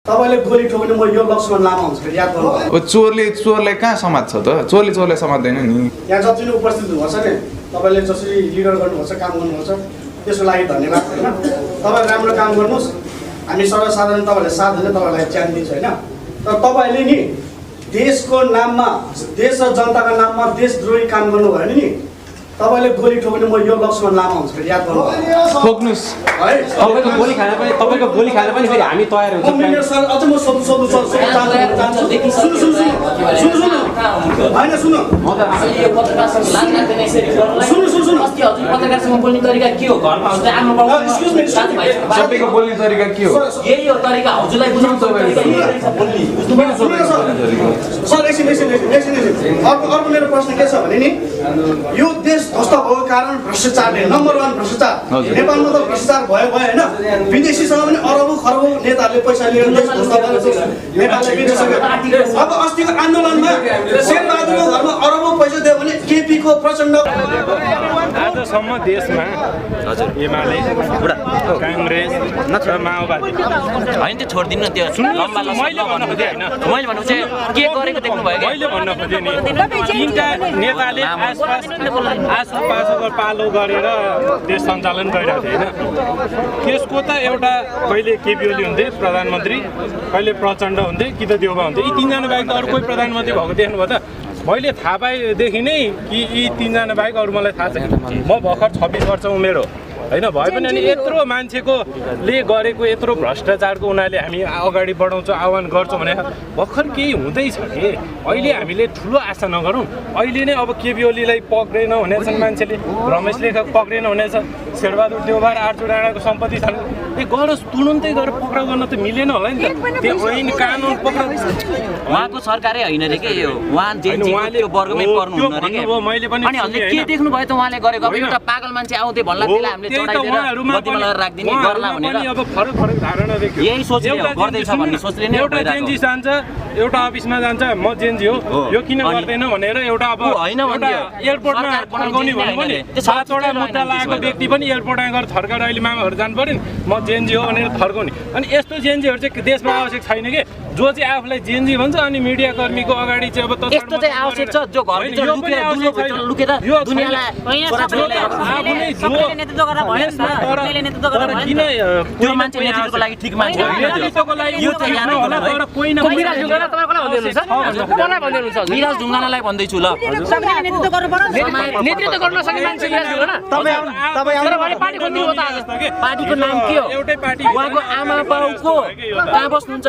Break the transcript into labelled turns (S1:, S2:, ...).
S1: तपाईले गोली ठोक्ने म यो लक्ष्मण लामा हुन्छ याद गर्नु।
S2: चोरलाई कहाँ समात्छ त? चोरले समात्दैन नि।
S1: यहाँ जति नै उपस्थित हुनुहुन्छ नि तपाईले जसरी लिडर गर्नुहुन्छ काम गर्नुहुन्छ त्यसको लागि धन्यवाद हैन। तपाई राम्रो काम गर्नुस्, हामी सर्वसाधारण तपाईले साथ दिने तपाईलाई च्यान दिन्छ हैन। तर तपाईले नि देशको नाममा देश र जनताको नाममा देशद्रोही काम गर्नु भयो नि तपाईले गोली ठोक्ने म यो लक्ष्मण लामा हुन्छ याद गर्नु।
S2: ठोक्नुस्
S1: है
S3: तपाईको गोली खान पनि फेरि हामी तयार
S1: म मिनेट सर अझ म सोध्नु हैन सुन्नु
S4: म त यो पत्रकारसँग लाज लाग्दैन यसरी गर्नलाई।
S1: सुन्नु
S4: अस्ति हजुर पत्रकारसँग बोल्ने तरिका के हो? घरमा हुन्छ आमा बाबु साथीभाइ
S2: सबैको बोल्ने तरिका के हो?
S4: यही हो तरिका। हजुरलाई बुझाउनु तरिका यही रहेछ बोल्ने। बुझ्नुभयो?
S1: सर एकछिन अर्को मेरो प्रश्न के छ भने नि यो देश ध्वस्त भएको कारण भ्रष्टाचारले नम्बर 1 भ्रष्टाचार। नेपालमा त भ्रष्टाचार भयो हैन। विदेशीसँग पनि अरबौं खरबौं नेताहरूले पैसा लिएर देश ध्वस्त गरेको नेपालले बिर्सिसक्यो। अब अस्तिको आन्दोलनमा शेरबहादुरको घरमा अरबौं पैसा दियो भने केपी को प्रचण्ड
S5: आजसम्म देशमा एमाले कांग्रेस र माओवादी
S4: हैन त्यो छोड्दिनु त्यो लम्बा
S5: मैले भन्न खोजेँ हैन।
S4: मैले भन्नु चाहिँ के गरेको देख्नु भयो के?
S5: मैले भन्न खोजेँ नि तीनटा नेताले आसपासको पालो गरेर देश सञ्चालन गरिरहेको थियो हैन। त्यसको त एउटा कहिले केपी ओली हुन्थे प्रधानमन्त्री, कहिले प्रचण्ड हुन्थे कि त देउबा हुन्थे। यी तीनजना बाहेक त अरू कोही प्रधानमन्त्री भएको देख्नुभयो त? मैले थाहा पाएदेखि नै कि यी तीनजना बाहेक अरू मलाई थाहा छैन। म भर्खर 26 वर्ष उमेर हो हैन। भए पनि अनि यत्रो मान्छेकोले गरेको यत्रो भ्रष्टाचारको उनीहरूले हामी अगाडि बढाउँछौँ आह्वान गर्छौँ भने भर्खर केही हुँदैछ कि अहिले हामीले ठुलो आशा नगरौँ। अहिले नै अब केपी ओलीलाई पक्रेन भनेछन् मान्छेले, रमेश लेखक पक्रेन भनेछ, शेरबहादुर देउबा र आर्जु राणाको सम्पत्ति छन्। गरोस् तुरुन्तै गएर पक्राउ गर्न त मिलेन होला नि त। त्यो ऐन कानुन पक्राउ
S4: उहाँको सरकारै हैन रे के यो। उहाँ त्यो वर्गमै पर्नु हुन्न रे के।
S5: मैले पनि
S4: अनि हजुरले के देख्नु भयो त उहाँले गरेको? अब एउटा पागल मान्छे आउँदै भन्ला त्यसलाई हामीले चढाइदिएर गतिमा लगाएर राख्दिने गर्ला भनेर
S5: अब फरक धारणा देखियो।
S4: यही सोचले गर्दैछ भन्ने सोचले नै
S5: एउटा जेन्जी जान्छ, एउटा अफिसमा जान्छ, म जेन्जी हो यो किन गर्दैन भनेर एउटा अब
S4: हैन भन्ने
S5: एयरपोर्टमा फर्काउने भन्यो भने 7 वटा मुद्दा लागेको व्यक्ति पनि एयरपोर्टमा गएर थर्काएर अहिले मामाहरू जानु पर्यो नि म जेन्जी हो भनेर थर्काउने। अनि यस्तो जेन्जीहरू चाहिँ देशमा आवश्यक छैन के, जो चाहिँ आफूलाई जेन्जी भन्छ अनि मिडिया कर्मीको अगाडि चाहिँ अब
S4: यस्तो चाहिँ आवश्यक छ जो घरभित्र लुकेर दुलोभित्र लुकेर दुनियाँलाई त्यो मान्छे नेतृत्वको लागि ठिक मान्छे यो चाहिँ यहाँ मिराज ढुङ्गानालाई भन्दैछु ल।
S3: नेतृत्व गर्न सक्ने मान्छे
S4: पार्टीको नाम के हो?
S5: एउटै पार्टी
S4: उहाँको आमा बाउको कहाँ बस्नुहुन्छ?